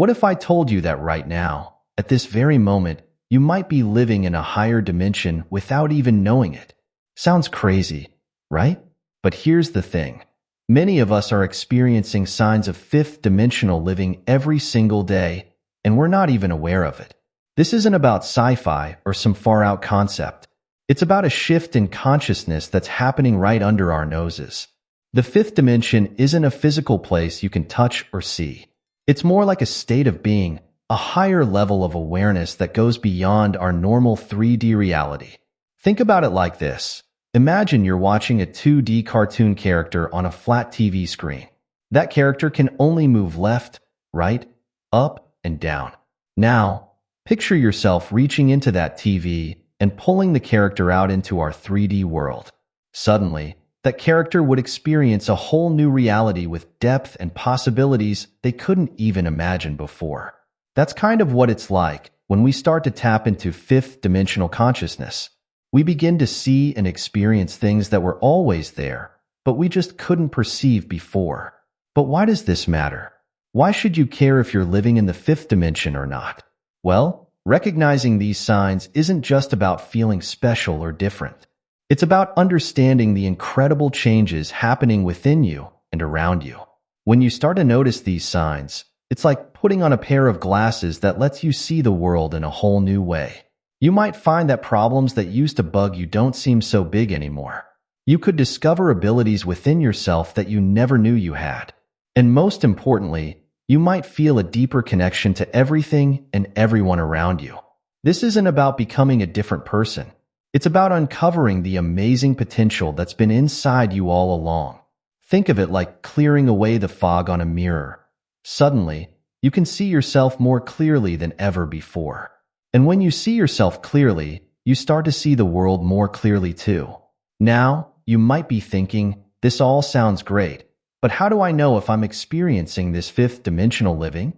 What if I told you that right now, at this very moment, you might be living in a higher dimension without even knowing it? Sounds crazy, right? But here's the thing. Many of us are experiencing signs of fifth dimensional living every single day, and we're not even aware of it. This isn't about sci-fi or some far-out concept. It's about a shift in consciousness that's happening right under our noses. The fifth dimension isn't a physical place you can touch or see. It's more like a state of being, a higher level of awareness that goes beyond our normal 3D reality. Think about it like this. Imagine you're watching a 2D cartoon character on a flat TV screen. That character can only move left, right, up, and down. Now, picture yourself reaching into that TV and pulling the character out into our 3D world. Suddenly, that character would experience a whole new reality with depth and possibilities they couldn't even imagine before. That's kind of what it's like when we start to tap into fifth dimensional consciousness. We begin to see and experience things that were always there, but we just couldn't perceive before. But why does this matter? Why should you care if you're living in the fifth dimension or not? Well, recognizing these signs isn't just about feeling special or different. It's about understanding the incredible changes happening within you and around you. When you start to notice these signs, it's like putting on a pair of glasses that lets you see the world in a whole new way. You might find that problems that used to bug you don't seem so big anymore. You could discover abilities within yourself that you never knew you had. And most importantly, you might feel a deeper connection to everything and everyone around you. This isn't about becoming a different person. It's about uncovering the amazing potential that's been inside you all along. Think of it like clearing away the fog on a mirror. Suddenly, you can see yourself more clearly than ever before. And when you see yourself clearly, you start to see the world more clearly too. Now, you might be thinking, this all sounds great, but how do I know if I'm experiencing this fifth dimensional living?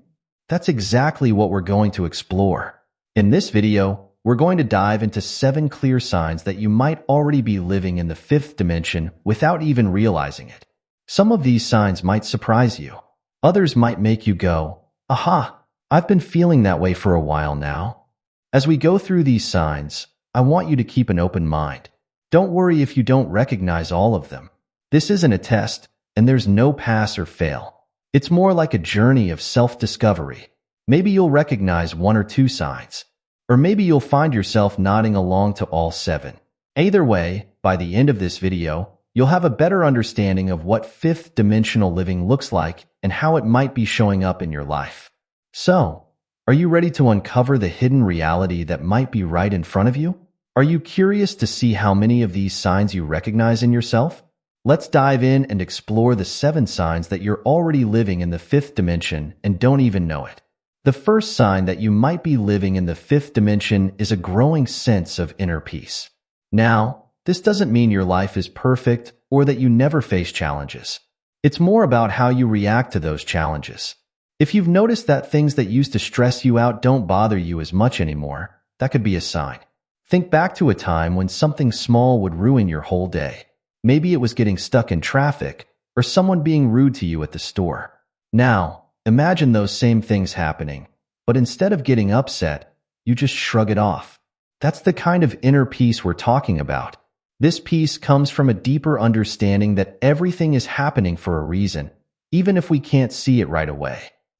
That's exactly what we're going to explore. In this video, we're going to dive into 7 clear signs that you might already be living in the fifth dimension without even realizing it. Some of these signs might surprise you. Others might make you go, aha, I've been feeling that way for a while now. As we go through these signs, I want you to keep an open mind. Don't worry if you don't recognize all of them. This isn't a test, and there's no pass or fail. It's more like a journey of self-discovery. Maybe you'll recognize 1 or 2 signs. Or maybe you'll find yourself nodding along to all 7. Either way, by the end of this video, you'll have a better understanding of what fifth dimensional living looks like and how it might be showing up in your life. So, are you ready to uncover the hidden reality that might be right in front of you? Are you curious to see how many of these signs you recognize in yourself? Let's dive in and explore the 7 signs that you're already living in the fifth dimension and don't even know it. The first sign that you might be living in the fifth dimension is a growing sense of inner peace. Now, this doesn't mean your life is perfect or that you never face challenges. It's more about how you react to those challenges. If you've noticed that things that used to stress you out don't bother you as much anymore, that could be a sign. Think back to a time when something small would ruin your whole day. Maybe it was getting stuck in traffic or someone being rude to you at the store. Now, imagine those same things happening, but instead of getting upset, you just shrug it off. That's the kind of inner peace we're talking about. This peace comes from a deeper understanding that everything is happening for a reason, even if we can't see it right away.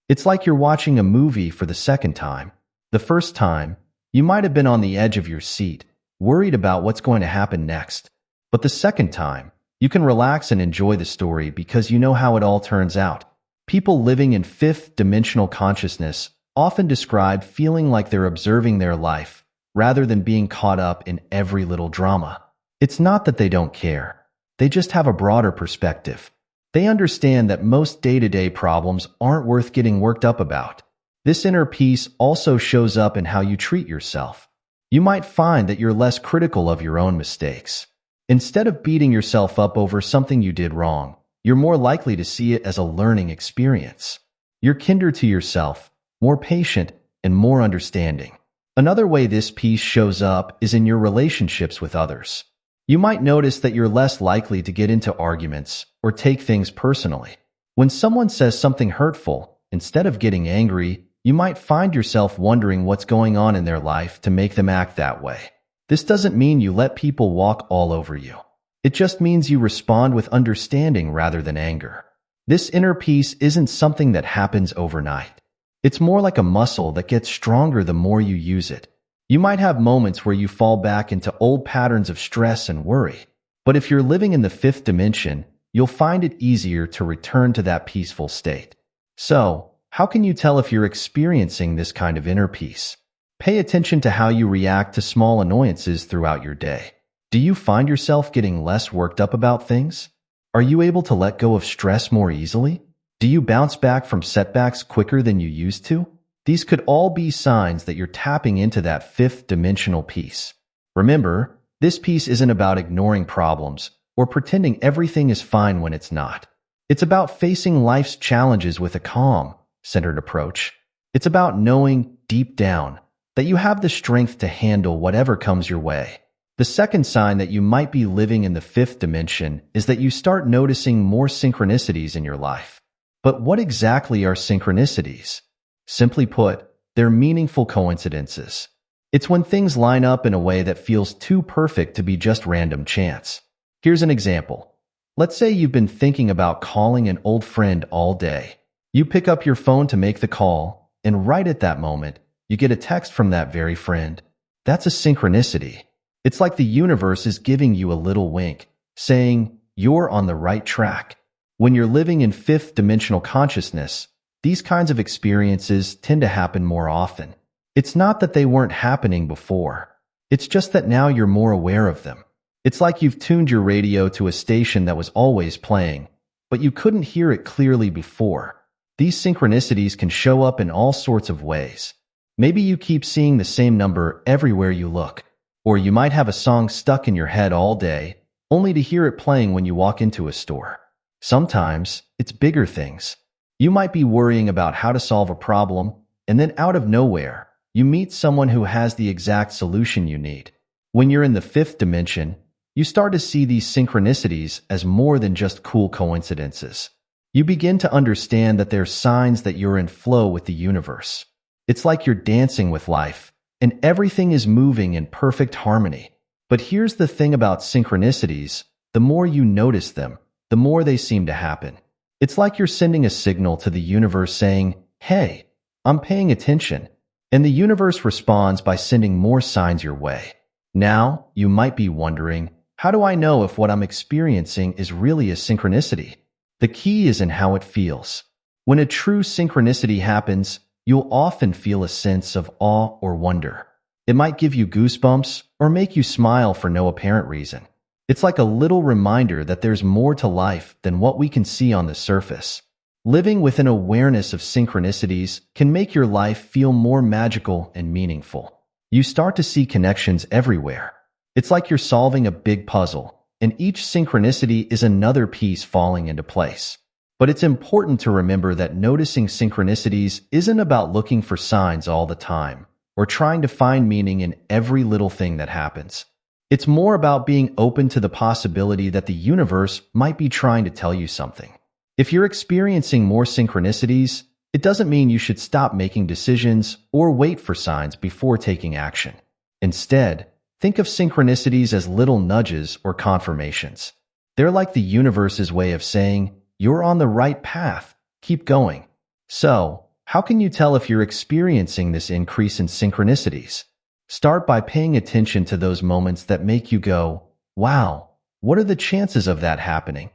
It's like you're watching a movie for the second time. The first time, you might have been on the edge of your seat, worried about what's going to happen next. But the second time, you can relax and enjoy the story because you know how it all turns out. People living in fifth dimensional consciousness often describe feeling like they're observing their life rather than being caught up in every little drama. It's not that they don't care. They just have a broader perspective. They understand that most day-to-day problems aren't worth getting worked up about. This inner peace also shows up in how you treat yourself. You might find that you're less critical of your own mistakes. Instead of beating yourself up over something you did wrong, you're more likely to see it as a learning experience. You're kinder to yourself, more patient, and more understanding. Another way this peace shows up is in your relationships with others. You might notice that you're less likely to get into arguments or take things personally. When someone says something hurtful, instead of getting angry, you might find yourself wondering what's going on in their life to make them act that way. This doesn't mean you let people walk all over you. It just means you respond with understanding rather than anger. This inner peace isn't something that happens overnight. It's more like a muscle that gets stronger the more you use it. You might have moments where you fall back into old patterns of stress and worry. But if you're living in the fifth dimension, you'll find it easier to return to that peaceful state. So, how can you tell if you're experiencing this kind of inner peace? Pay attention to how you react to small annoyances throughout your day. Do you find yourself getting less worked up about things? Are you able to let go of stress more easily? Do you bounce back from setbacks quicker than you used to? These could all be signs that you're tapping into that fifth dimensional peace. Remember, this peace isn't about ignoring problems or pretending everything is fine when it's not. It's about facing life's challenges with a calm, centered approach. It's about knowing deep down that you have the strength to handle whatever comes your way. The second sign that you might be living in the fifth dimension is that you start noticing more synchronicities in your life. But what exactly are synchronicities? Simply put, they're meaningful coincidences. It's when things line up in a way that feels too perfect to be just random chance. Here's an example. Let's say you've been thinking about calling an old friend all day. You pick up your phone to make the call, and right at that moment, you get a text from that very friend. That's a synchronicity. It's like the universe is giving you a little wink, saying, you're on the right track. When you're living in fifth dimensional consciousness, these kinds of experiences tend to happen more often. It's not that they weren't happening before. It's just that now you're more aware of them. It's like you've tuned your radio to a station that was always playing, but you couldn't hear it clearly before. These synchronicities can show up in all sorts of ways. Maybe you keep seeing the same number everywhere you look, or you might have a song stuck in your head all day, only to hear it playing when you walk into a store. Sometimes, it's bigger things. You might be worrying about how to solve a problem, and then out of nowhere, you meet someone who has the exact solution you need. When you're in the fifth dimension, you start to see these synchronicities as more than just cool coincidences. You begin to understand that they're signs that you're in flow with the universe. It's like you're dancing with life, and everything is moving in perfect harmony. But here's the thing about synchronicities: the more you notice them, the more they seem to happen. It's like you're sending a signal to the universe saying, hey, I'm paying attention. And the universe responds by sending more signs your way. Now, you might be wondering, how do I know if what I'm experiencing is really a synchronicity? The key is in how it feels. When a true synchronicity happens, you'll often feel a sense of awe or wonder. It might give you goosebumps or make you smile for no apparent reason. It's like a little reminder that there's more to life than what we can see on the surface. Living with an awareness of synchronicities can make your life feel more magical and meaningful. You start to see connections everywhere. It's like you're solving a big puzzle, and each synchronicity is another piece falling into place. But it's important to remember that noticing synchronicities isn't about looking for signs all the time, or trying to find meaning in every little thing that happens. It's more about being open to the possibility that the universe might be trying to tell you something. If you're experiencing more synchronicities, it doesn't mean you should stop making decisions or wait for signs before taking action. Instead, think of synchronicities as little nudges or confirmations. They're like the universe's way of saying, you're on the right path, keep going. So, how can you tell if you're experiencing this increase in synchronicities? Start by paying attention to those moments that make you go, wow, what are the chances of that happening?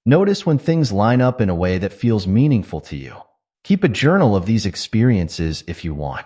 Notice when things line up in a way that feels meaningful to you. Keep a journal of these experiences if you want.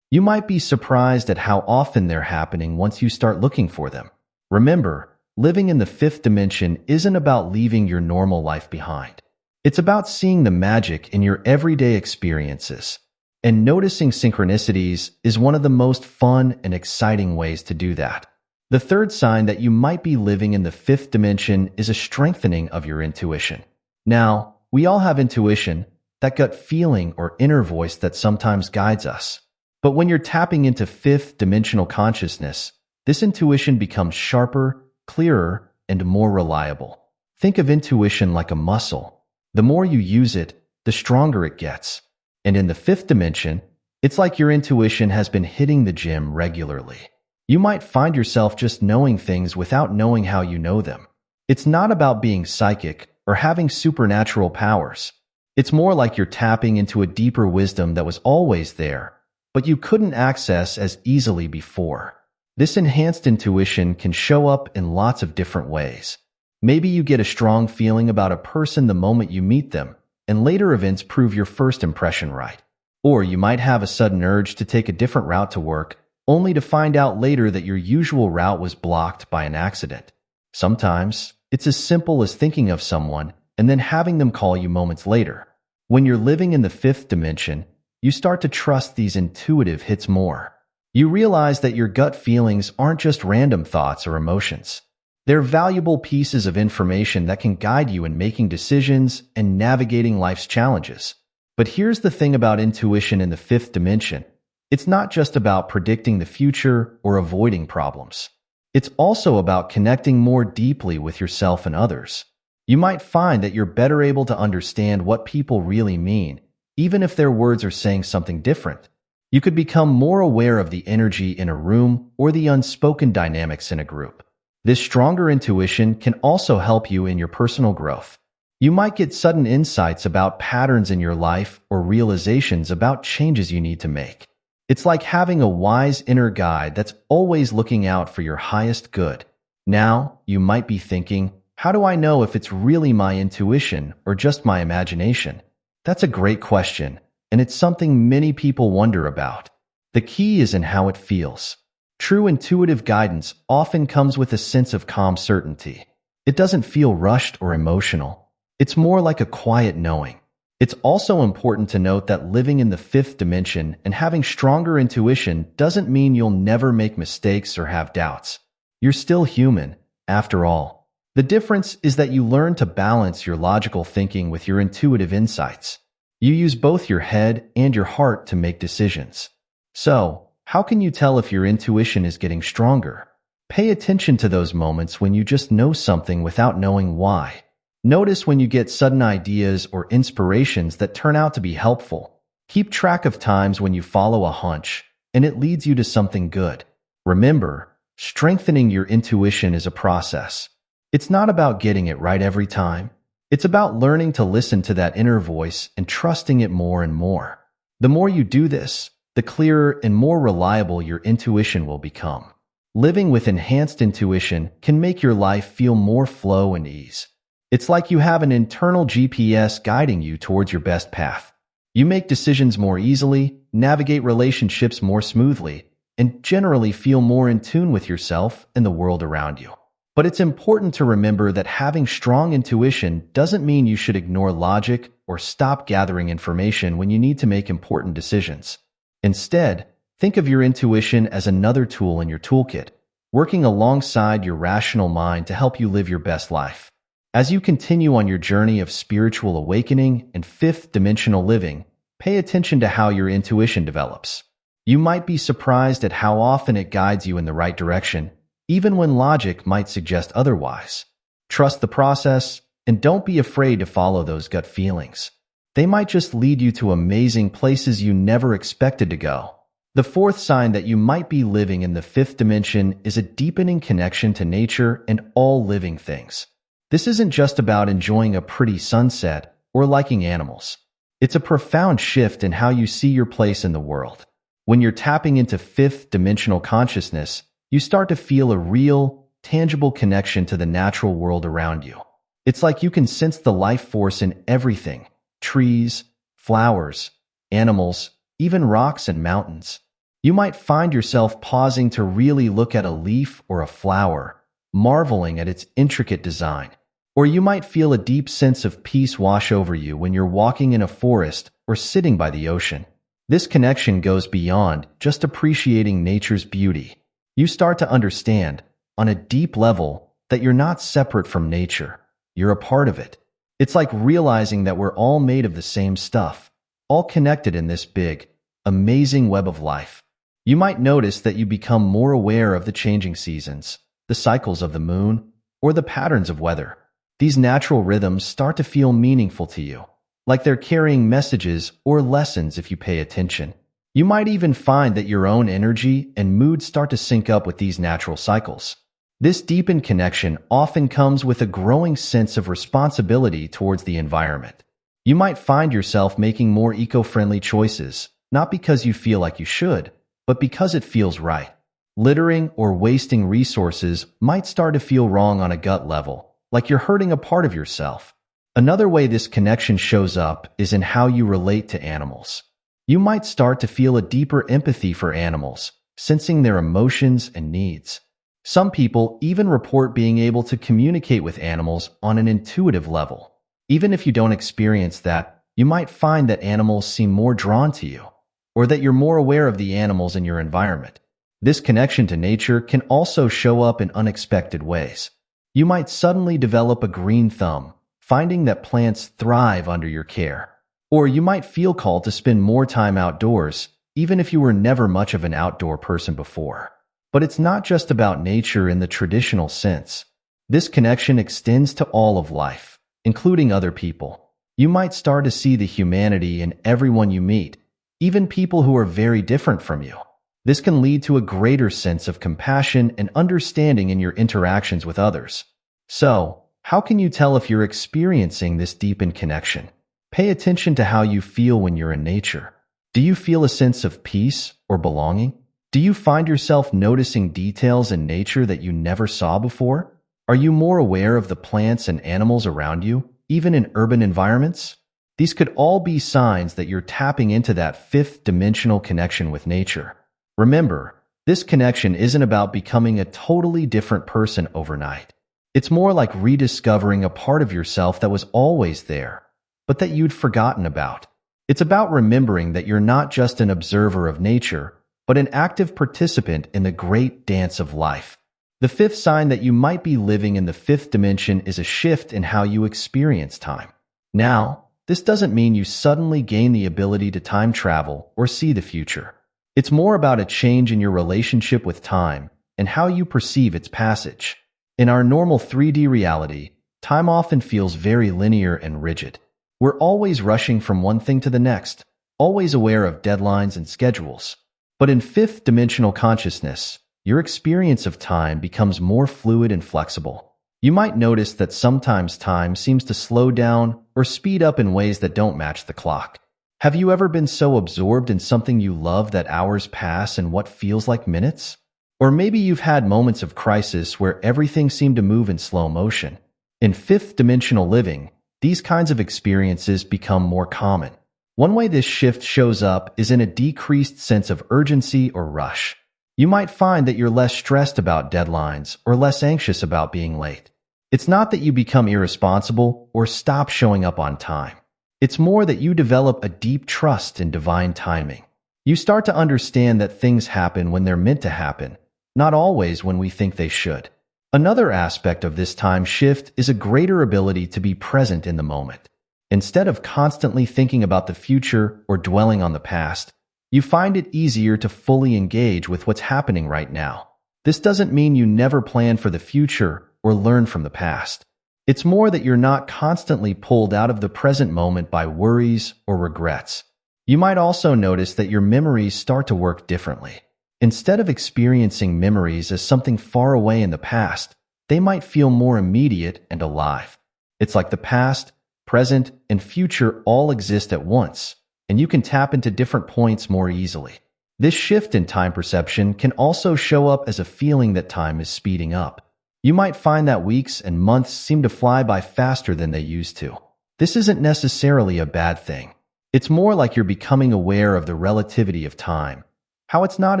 You might be surprised at how often they're happening once you start looking for them. Remember, living in the fifth dimension isn't about leaving your normal life behind. It's about seeing the magic in your everyday experiences. And noticing synchronicities is one of the most fun and exciting ways to do that. The third sign that you might be living in the fifth dimension is a strengthening of your intuition. Now, we all have intuition, that gut feeling or inner voice that sometimes guides us. But when you're tapping into fifth dimensional consciousness, this intuition becomes sharper, clearer, and more reliable. Think of intuition like a muscle. The more you use it, the stronger it gets. And in the fifth dimension, It's like your intuition has been hitting the gym regularly. You might find yourself just knowing things without knowing how you know them. It's not about being psychic or having supernatural powers. It's more like you're tapping into a deeper wisdom that was always there, but you couldn't access as easily before. This enhanced intuition can show up in lots of different ways. Maybe you get a strong feeling about a person the moment you meet them, and later events prove your first impression right. Or you might have a sudden urge to take a different route to work, only to find out later that your usual route was blocked by an accident. Sometimes, it's as simple as thinking of someone and then having them call you moments later. When you're living in the fifth dimension, you start to trust these intuitive hits more. You realize that your gut feelings aren't just random thoughts or emotions. They're valuable pieces of information that can guide you in making decisions and navigating life's challenges. But here's the thing about intuition in the fifth dimension. It's not just about predicting the future or avoiding problems. It's also about connecting more deeply with yourself and others. You might find that you're better able to understand what people really mean, even if their words are saying something different. You could become more aware of the energy in a room or the unspoken dynamics in a group. This stronger intuition can also help you in your personal growth. You might get sudden insights about patterns in your life or realizations about changes you need to make. It's like having a wise inner guide that's always looking out for your highest good. Now, you might be thinking, how do I know if it's really my intuition or just my imagination? That's a great question, and it's something many people wonder about. The key is in how it feels. True intuitive guidance often comes with a sense of calm certainty. It doesn't feel rushed or emotional. It's more like a quiet knowing. It's also important to note that living in the fifth dimension and having stronger intuition doesn't mean you'll never make mistakes or have doubts. You're still human, after all. The difference is that you learn to balance your logical thinking with your intuitive insights. You use both your head and your heart to make decisions. So, how can you tell if your intuition is getting stronger? Pay attention to those moments when you just know something without knowing why. Notice when you get sudden ideas or inspirations that turn out to be helpful. Keep track of times when you follow a hunch and it leads you to something good. Remember, strengthening your intuition is a process. It's not about getting it right every time. It's about learning to listen to that inner voice and trusting it more and more. The more you do this, the clearer and more reliable your intuition will become. Living with enhanced intuition can make your life feel more flow and ease. It's like you have an internal GPS guiding you towards your best path. You make decisions more easily, navigate relationships more smoothly, and generally feel more in tune with yourself and the world around you. But it's important to remember that having strong intuition doesn't mean you should ignore logic or stop gathering information when you need to make important decisions. Instead, think of your intuition as another tool in your toolkit, working alongside your rational mind to help you live your best life. As you continue on your journey of spiritual awakening and fifth-dimensional living, pay attention to how your intuition develops. You might be surprised at how often it guides you in the right direction, even when logic might suggest otherwise. Trust the process, and don't be afraid to follow those gut feelings. They might just lead you to amazing places you never expected to go. The fourth sign that you might be living in the fifth dimension is a deepening connection to nature and all living things. This isn't just about enjoying a pretty sunset or liking animals. It's a profound shift in how you see your place in the world. When you're tapping into fifth-dimensional consciousness, you start to feel a real, tangible connection to the natural world around you. It's like you can sense the life force in everything: trees, flowers, animals, even rocks and mountains. You might find yourself pausing to really look at a leaf or a flower, marveling at its intricate design. Or you might feel a deep sense of peace wash over you when you're walking in a forest or sitting by the ocean. This connection goes beyond just appreciating nature's beauty. You start to understand, on a deep level, that you're not separate from nature. You're a part of it. It's like realizing that we're all made of the same stuff, all connected in this big, amazing web of life. You might notice that you become more aware of the changing seasons, the cycles of the moon, or the patterns of weather. These natural rhythms start to feel meaningful to you, like they're carrying messages or lessons if you pay attention. You might even find that your own energy and mood start to sync up with these natural cycles. This deepened connection often comes with a growing sense of responsibility towards the environment. You might find yourself making more eco-friendly choices, not because you feel like you should, but because it feels right. Littering or wasting resources might start to feel wrong on a gut level, like you're hurting a part of yourself. Another way this connection shows up is in how you relate to animals. You might start to feel a deeper empathy for animals, sensing their emotions and needs. Some people even report being able to communicate with animals on an intuitive level. Even if you don't experience that, you might find that animals seem more drawn to you, or that you're more aware of the animals in your environment. This connection to nature can also show up in unexpected ways. You might suddenly develop a green thumb, finding that plants thrive under your care. Or you might feel called to spend more time outdoors, even if you were never much of an outdoor person before. But it's not just about nature in the traditional sense. This connection extends to all of life, including other people. You might start to see the humanity in everyone you meet, even people who are very different from you. This can lead to a greater sense of compassion and understanding in your interactions with others. So, how can you tell if you're experiencing this deepened connection? Pay attention to how you feel when you're in nature. Do you feel a sense of peace or belonging? Do you find yourself noticing details in nature that you never saw before? Are you more aware of the plants and animals around you, even in urban environments? These could all be signs that you're tapping into that fifth-dimensional connection with nature. Remember, this connection isn't about becoming a totally different person overnight. It's more like rediscovering a part of yourself that was always there, but that you'd forgotten about. It's about remembering that you're not just an observer of nature, but an active participant in the great dance of life. The fifth sign that you might be living in the fifth dimension is a shift in how you experience time. Now, this doesn't mean you suddenly gain the ability to time travel or see the future. It's more about a change in your relationship with time and how you perceive its passage. In our normal 3D reality, time often feels very linear and rigid. We're always rushing from one thing to the next, always aware of deadlines and schedules. But in fifth-dimensional consciousness, your experience of time becomes more fluid and flexible. You might notice that sometimes time seems to slow down or speed up in ways that don't match the clock. Have you ever been so absorbed in something you love that hours pass in what feels like minutes? Or maybe you've had moments of crisis where everything seemed to move in slow motion. In fifth-dimensional living, these kinds of experiences become more common. One way this shift shows up is in a decreased sense of urgency or rush. You might find that you're less stressed about deadlines or less anxious about being late. It's not that you become irresponsible or stop showing up on time. It's more that you develop a deep trust in divine timing. You start to understand that things happen when they're meant to happen, not always when we think they should. Another aspect of this time shift is a greater ability to be present in the moment. Instead of constantly thinking about the future or dwelling on the past, you find it easier to fully engage with what's happening right now. This doesn't mean you never plan for the future or learn from the past. It's more that you're not constantly pulled out of the present moment by worries or regrets. You might also notice that your memories start to work differently. Instead of experiencing memories as something far away in the past, they might feel more immediate and alive. It's like the past, present, and future all exist at once, and you can tap into different points more easily. This shift in time perception can also show up as a feeling that time is speeding up. You might find that weeks and months seem to fly by faster than they used to. This isn't necessarily a bad thing. It's more like you're becoming aware of the relativity of time, how it's not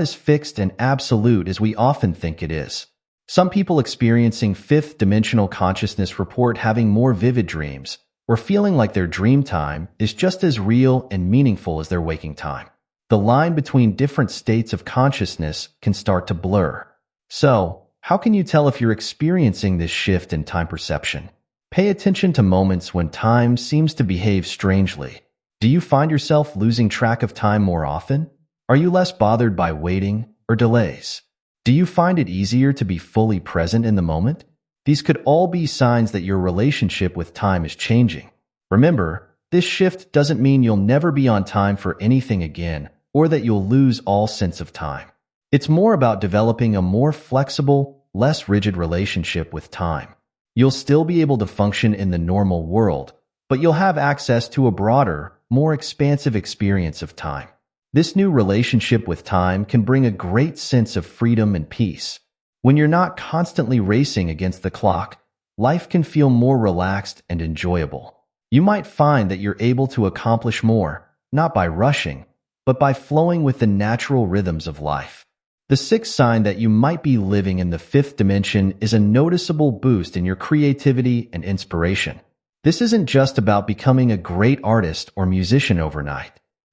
as fixed and absolute as we often think it is. Some people experiencing fifth-dimensional consciousness report having more vivid dreams, or feeling like their dream time is just as real and meaningful as their waking time. The line between different states of consciousness can start to blur. So, how can you tell if you're experiencing this shift in time perception? Pay attention to moments when time seems to behave strangely. Do you find yourself losing track of time more often? Are you less bothered by waiting or delays? Do you find it easier to be fully present in the moment? These could all be signs that your relationship with time is changing. Remember, this shift doesn't mean you'll never be on time for anything again, or that you'll lose all sense of time. It's more about developing a more flexible, less rigid relationship with time. You'll still be able to function in the normal world, but you'll have access to a broader, more expansive experience of time. This new relationship with time can bring a great sense of freedom and peace. When you're not constantly racing against the clock, life can feel more relaxed and enjoyable. You might find that you're able to accomplish more, not by rushing, but by flowing with the natural rhythms of life. The sixth sign that you might be living in the fifth dimension is a noticeable boost in your creativity and inspiration. This isn't just about becoming a great artist or musician overnight.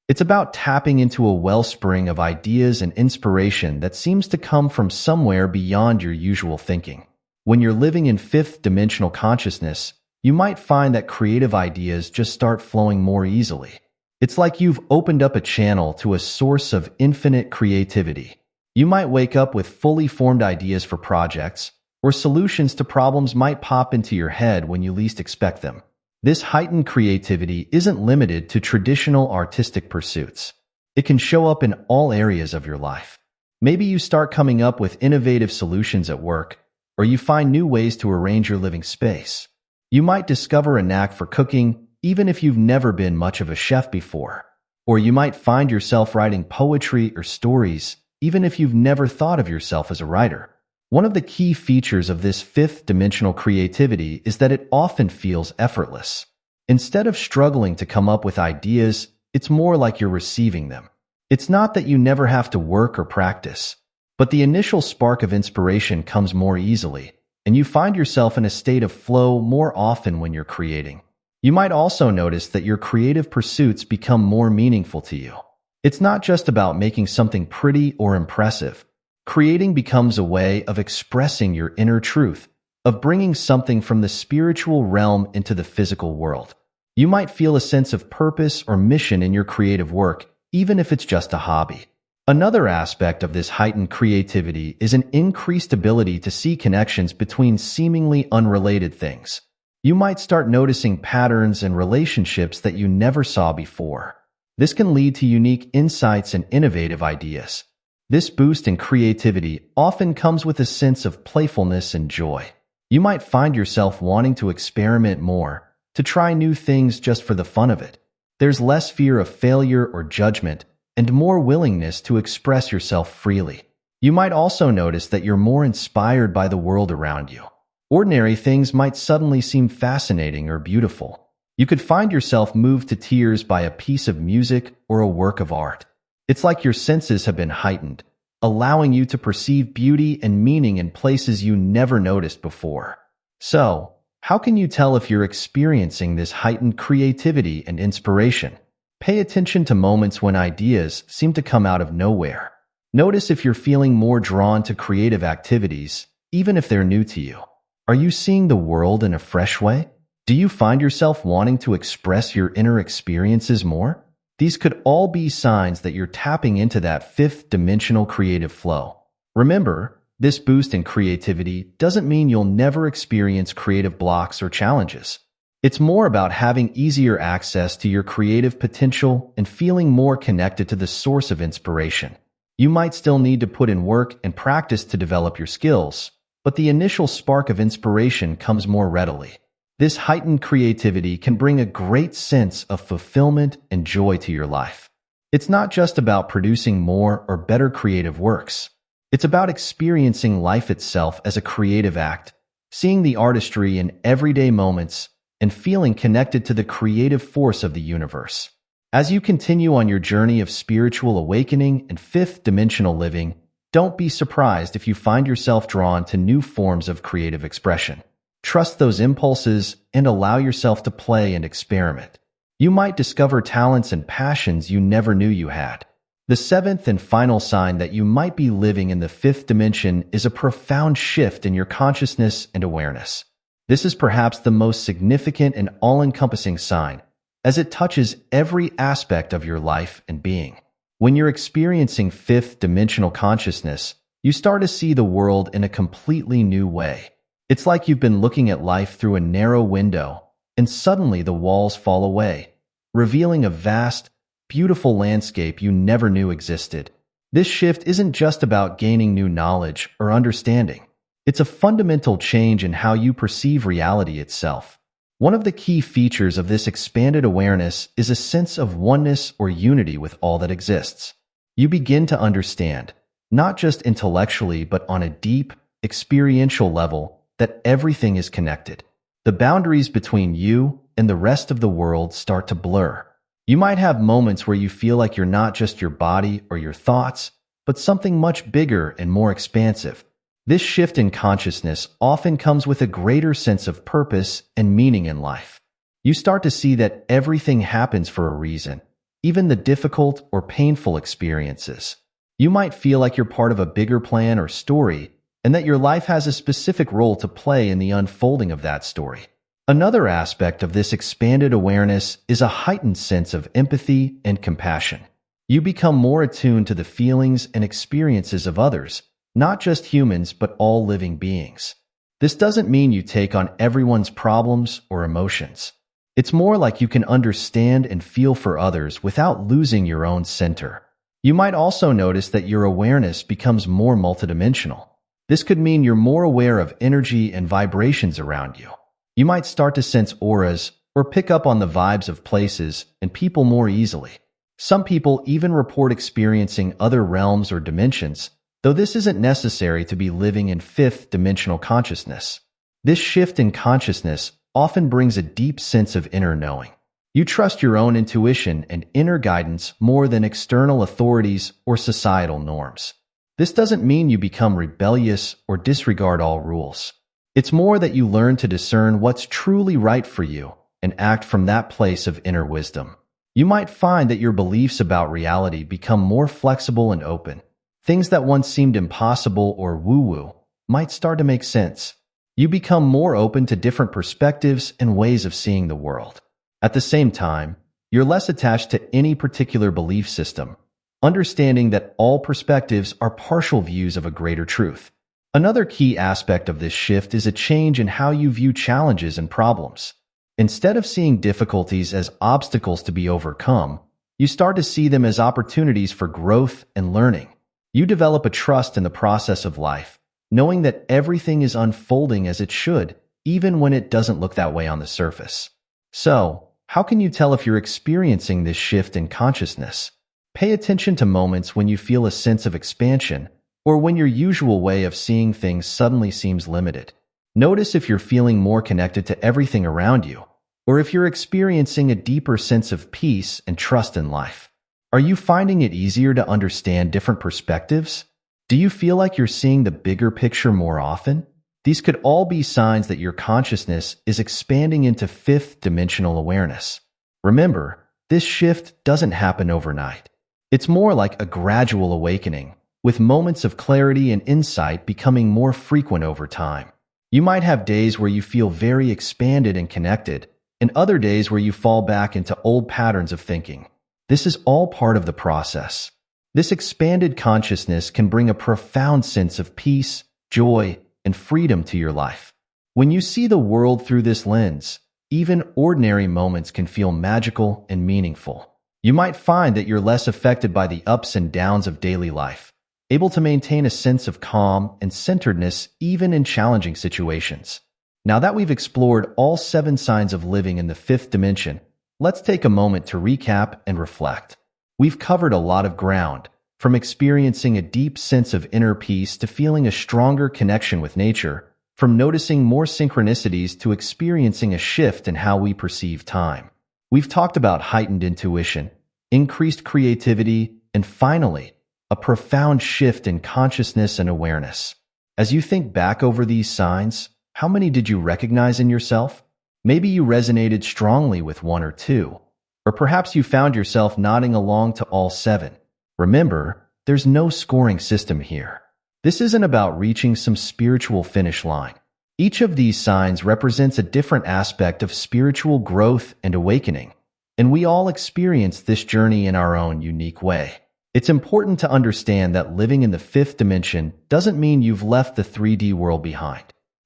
It's about tapping into a wellspring of ideas and inspiration that seems to come from somewhere beyond your usual thinking. When you're living in fifth dimensional consciousness, you might find that creative ideas just start flowing more easily. It's like you've opened up a channel to a source of infinite creativity. You might wake up with fully formed ideas for projects, or solutions to problems might pop into your head when you least expect them. This heightened creativity isn't limited to traditional artistic pursuits. It can show up in all areas of your life. Maybe you start coming up with innovative solutions at work, or you find new ways to arrange your living space. You might discover a knack for cooking, even if you've never been much of a chef before. Or you might find yourself writing poetry or stories, even if you've never thought of yourself as a writer. One of the key features of this fifth dimensional creativity is that it often feels effortless. Instead of struggling to come up with ideas, it's more like you're receiving them. It's not that you never have to work or practice, but the initial spark of inspiration comes more easily, and you find yourself in a state of flow more often when you're creating. You might also notice that your creative pursuits become more meaningful to you. It's not just about making something pretty or impressive. Creating becomes a way of expressing your inner truth, of bringing something from the spiritual realm into the physical world. You might feel a sense of purpose or mission in your creative work, even if it's just a hobby. Another aspect of this heightened creativity is an increased ability to see connections between seemingly unrelated things. You might start noticing patterns and relationships that you never saw before. This can lead to unique insights and innovative ideas. This boost in creativity often comes with a sense of playfulness and joy. You might find yourself wanting to experiment more, to try new things just for the fun of it. There's less fear of failure or judgment, and more willingness to express yourself freely. You might also notice that you're more inspired by the world around you. Ordinary things might suddenly seem fascinating or beautiful. You could find yourself moved to tears by a piece of music or a work of art. It's like your senses have been heightened, allowing you to perceive beauty and meaning in places you never noticed before. So, how can you tell if you're experiencing this heightened creativity and inspiration? Pay attention to moments when ideas seem to come out of nowhere. Notice if you're feeling more drawn to creative activities, even if they're new to you. Are you seeing the world in a fresh way? Do you find yourself wanting to express your inner experiences more? These could all be signs that you're tapping into that fifth dimensional creative flow. Remember, this boost in creativity doesn't mean you'll never experience creative blocks or challenges. It's more about having easier access to your creative potential and feeling more connected to the source of inspiration. You might still need to put in work and practice to develop your skills, but the initial spark of inspiration comes more readily. This heightened creativity can bring a great sense of fulfillment and joy to your life. It's not just about producing more or better creative works. It's about experiencing life itself as a creative act, seeing the artistry in everyday moments, and feeling connected to the creative force of the universe. As you continue on your journey of spiritual awakening and fifth dimensional living, don't be surprised if you find yourself drawn to new forms of creative expression. Trust those impulses and allow yourself to play and experiment. You might discover talents and passions you never knew you had. The seventh and final sign that you might be living in the fifth dimension is a profound shift in your consciousness and awareness. This is perhaps the most significant and all-encompassing sign, as it touches every aspect of your life and being. When you're experiencing fifth dimensional consciousness, you start to see the world in a completely new way. It's like you've been looking at life through a narrow window, and suddenly the walls fall away, revealing a vast, beautiful landscape you never knew existed. This shift isn't just about gaining new knowledge or understanding. It's a fundamental change in how you perceive reality itself. One of the key features of this expanded awareness is a sense of oneness or unity with all that exists. You begin to understand, not just intellectually but on a deep, experiential level, that everything is connected. The boundaries between you and the rest of the world start to blur. You might have moments where you feel like you're not just your body or your thoughts, but something much bigger and more expansive. This shift in consciousness often comes with a greater sense of purpose and meaning in life. You start to see that everything happens for a reason, even the difficult or painful experiences. You might feel like you're part of a bigger plan or story, and that your life has a specific role to play in the unfolding of that story. Another aspect of this expanded awareness is a heightened sense of empathy and compassion. You become more attuned to the feelings and experiences of others, not just humans but all living beings. This doesn't mean you take on everyone's problems or emotions. It's more like you can understand and feel for others without losing your own center. You might also notice that your awareness becomes more multidimensional. This could mean you're more aware of energy and vibrations around you. You might start to sense auras or pick up on the vibes of places and people more easily. Some people even report experiencing other realms or dimensions, though this isn't necessary to be living in fifth-dimensional consciousness. This shift in consciousness often brings a deep sense of inner knowing. You trust your own intuition and inner guidance more than external authorities or societal norms. This doesn't mean you become rebellious or disregard all rules. It's more that you learn to discern what's truly right for you and act from that place of inner wisdom. You might find that your beliefs about reality become more flexible and open. Things that once seemed impossible or woo-woo might start to make sense. You become more open to different perspectives and ways of seeing the world. At the same time, you're less attached to any particular belief system, understanding that all perspectives are partial views of a greater truth. Another key aspect of this shift is a change in how you view challenges and problems. Instead of seeing difficulties as obstacles to be overcome, you start to see them as opportunities for growth and learning. You develop a trust in the process of life, knowing that everything is unfolding as it should, even when it doesn't look that way on the surface. So, how can you tell if you're experiencing this shift in consciousness? Pay attention to moments when you feel a sense of expansion, or when your usual way of seeing things suddenly seems limited. Notice if you're feeling more connected to everything around you, or if you're experiencing a deeper sense of peace and trust in life. Are you finding it easier to understand different perspectives? Do you feel like you're seeing the bigger picture more often? These could all be signs that your consciousness is expanding into fifth-dimensional awareness. Remember, this shift doesn't happen overnight. It's more like a gradual awakening, with moments of clarity and insight becoming more frequent over time. You might have days where you feel very expanded and connected, and other days where you fall back into old patterns of thinking. This is all part of the process. This expanded consciousness can bring a profound sense of peace, joy, and freedom to your life. When you see the world through this lens, even ordinary moments can feel magical and meaningful. You might find that you're less affected by the ups and downs of daily life, able to maintain a sense of calm and centeredness even in challenging situations. Now that we've explored all 7 signs of living in the fifth dimension, let's take a moment to recap and reflect. We've covered a lot of ground, from experiencing a deep sense of inner peace to feeling a stronger connection with nature, from noticing more synchronicities to experiencing a shift in how we perceive time. We've talked about heightened intuition, increased creativity, and finally, a profound shift in consciousness and awareness. As you think back over these signs, how many did you recognize in yourself? Maybe you resonated strongly with 1 or 2, or perhaps you found yourself nodding along to all 7. Remember, there's no scoring system here. This isn't about reaching some spiritual finish line. Each of these signs represents a different aspect of spiritual growth and awakening, and we all experience this journey in our own unique way. It's important to understand that living in the fifth dimension doesn't mean you've left the 3D world behind.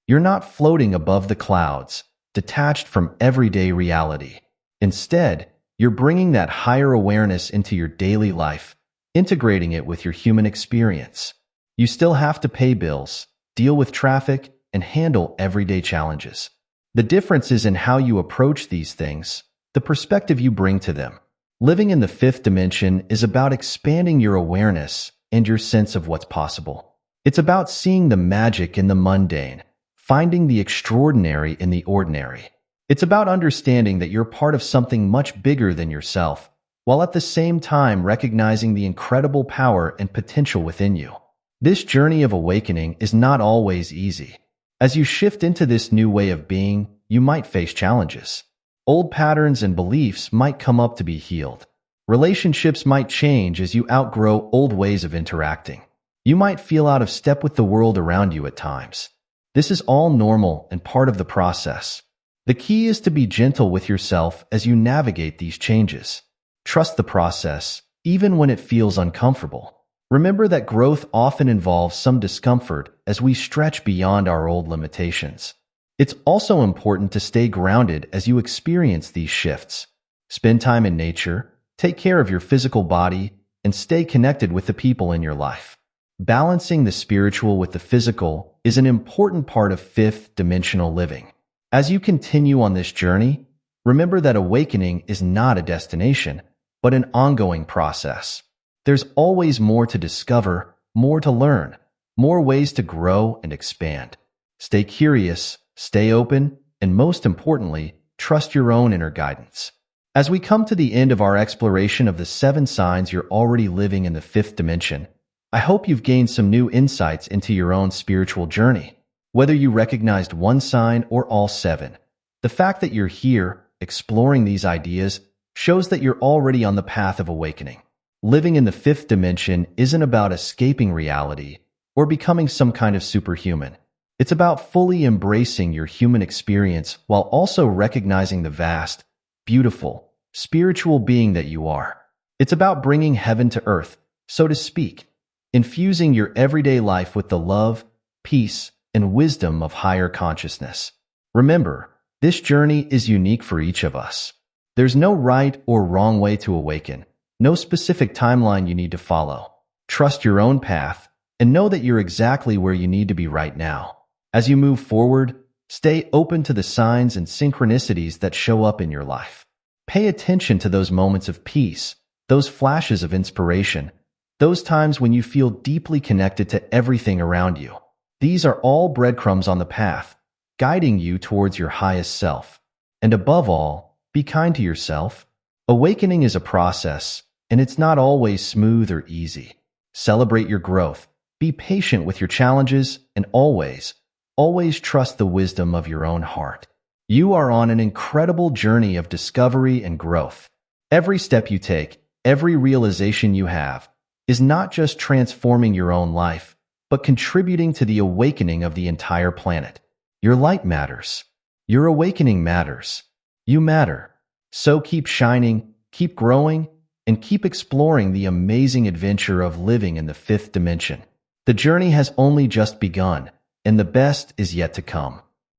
You're not floating above the clouds, detached from everyday reality. Instead, You're bringing that higher awareness into your daily life, integrating it with your human experience. You still have to pay bills, deal with traffic, and handle everyday challenges. The difference is in how you approach these things, the perspective you bring to them. Living in the fifth dimension is about expanding your awareness and your sense of what's possible. It's about seeing the magic in the mundane, finding the extraordinary in the ordinary. It's about understanding that you're part of something much bigger than yourself, while at the same time recognizing the incredible power and potential within you. This journey of awakening is not always easy. As you shift into this new way of being, you might face challenges. Old patterns and beliefs might come up to be healed. Relationships might change as you outgrow old ways of interacting. You might feel out of step with the world around you at times. This is all normal and part of the process. The key is to be gentle with yourself as you navigate these changes. Trust the process, even when it feels uncomfortable. Remember that growth often involves some discomfort as we stretch beyond our old limitations. It's also important to stay grounded as you experience these shifts. Spend time in nature, take care of your physical body, and stay connected with the people in your life. Balancing the spiritual with the physical is an important part of fifth dimensional living. As you continue on this journey, remember that awakening is not a destination, but an ongoing process. There's always more to discover, more to learn, more ways to grow and expand. Stay curious, stay open, and most importantly, trust your own inner guidance. As we come to the end of our exploration of the 7 signs you're already living in the fifth dimension, I hope you've gained some new insights into your own spiritual journey. Whether you recognized one sign or all 7, the fact that you're here, exploring these ideas, shows that you're already on the path of awakening. Living in the fifth dimension isn't about escaping reality or becoming some kind of superhuman. It's about fully embracing your human experience while also recognizing the vast, beautiful, spiritual being that you are. It's about bringing heaven to earth, so to speak, infusing your everyday life with the love, peace, and wisdom of higher consciousness. Remember, this journey is unique for each of us. There's no right or wrong way to awaken. No specific timeline you need to follow. Trust your own path and know that you're exactly where you need to be right now. As you move forward, stay open to the signs and synchronicities that show up in your life. Pay attention to those moments of peace, those flashes of inspiration, those times when you feel deeply connected to everything around you. These are all breadcrumbs on the path, guiding you towards your highest self. And above all, be kind to yourself. Awakening is a process, and it's not always smooth or easy. Celebrate your growth, be patient with your challenges, and always trust the wisdom of your own heart. You are on an incredible journey of discovery and growth. Every step you take, every realization you have, is not just transforming your own life, but contributing to the awakening of the entire planet. Your light matters. Your awakening matters. You matter. So keep shining, keep growing, and keep exploring the amazing adventure of living in the fifth dimension. The journey has only just begun, and the best is yet to come.